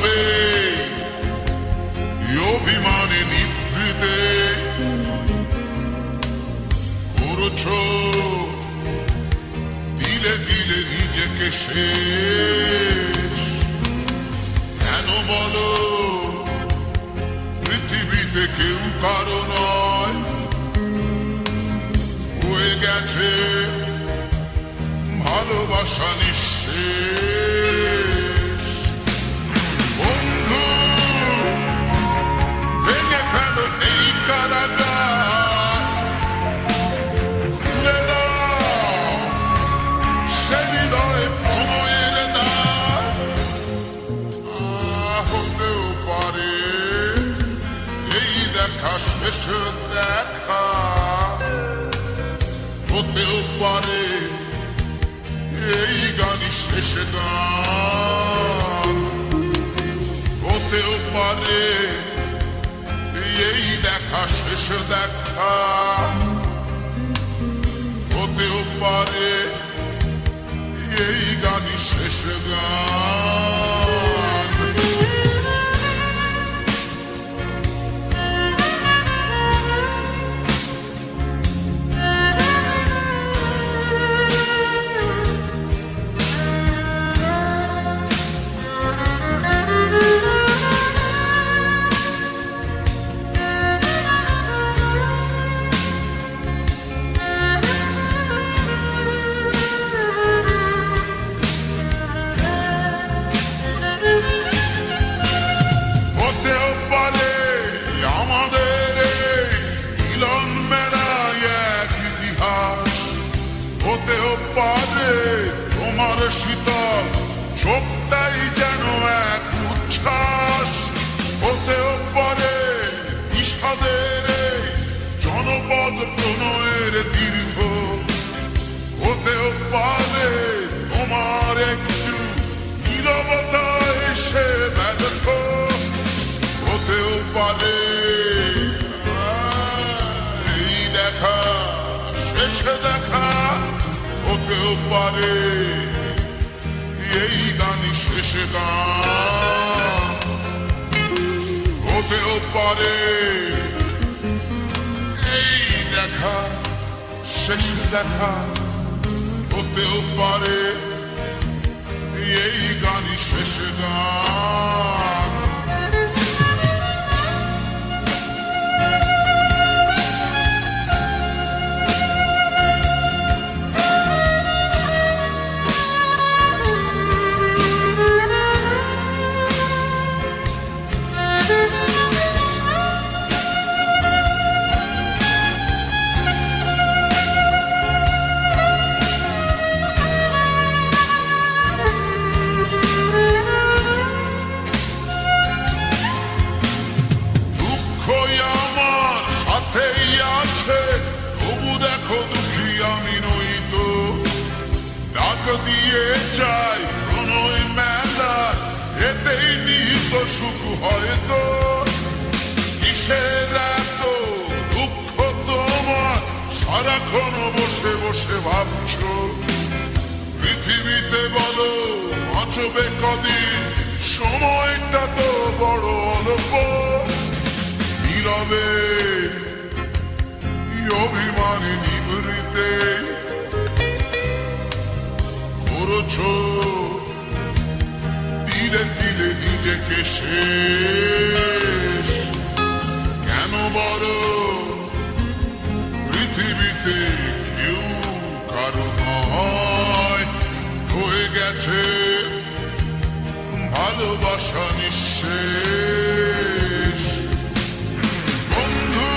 নীরবে অভিমানে নিভৃতে করছ দিলে দিলে নিজেকে শেষ। কেন বলো পৃথিবীতে কেউ কারো নয়, হয়ে গেছে ভালোবাসা নিঃশেষ। বন্ধু ভেঙে ফেলো এই কারাগার, খুলে দাও সে হৃদয়ে প্রণয়ের দ্বার। হতেও পারে এই দেখা শেষ দেখা, হতেও পারে এই গানই শেষ গান, হতেও পারে এই দেখা শেষ দেখা, হতেও পারে এই গানই শেষ গান। হতেও পারে তোমার শীতল চোখটাই যেন এক উচ্ছ্বাস, হতেও পারে বিষাদের জনপদ প্রণয়ের দীর্ঘ, হতেও পারে তোমার একটু নীরবতা এসে ব্যর্থ, হতেও পারে এই দেখা শেষে দেখা, হতেও পারে এই গানই শেষ গান, হতেও পারে এই দেখা শেষ দেখা, হতেও পারে এই গানই শেষ গান। তবু দেখো দুঃখী আমি নই তো, ডাক দিয়ে যাই প্রণয় মেলা, এতেই নিহিত সুখ হয়তো। কিসের এত দুঃখ তোমার সারাক্ষণ বসে বসে ভাবছো, পৃথিবীতে বলো বাঁচবে কদিন, সময়টা তো বড় অল্প। নীরবে অভিমানে নিভৃতে করছ ধীরে ধীরে নিজেকে শেষ। কেন বড় পৃথিবীতে কেউ কারো নয়, হয়ে গেছে ভালোবাসা নিঃশেষ। বন্ধু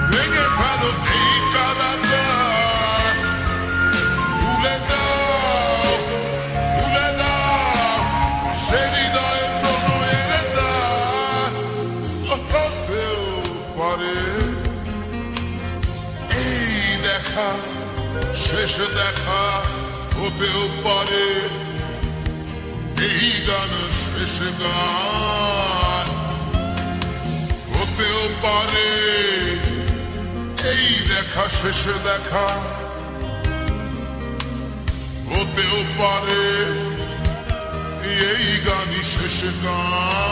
ভেঙে ফেলো এই কারাগার, ভুলে দাও সে হৃদয়ে প্রণয়ের দ্বার। হতেও পারে এই দেখা শেষ দেখা, হতেও পারে এই গান শেষ গান, হতেও পারে এই দেখা শেষ দেখা, হতেও পারে এই গানই শেষ গান।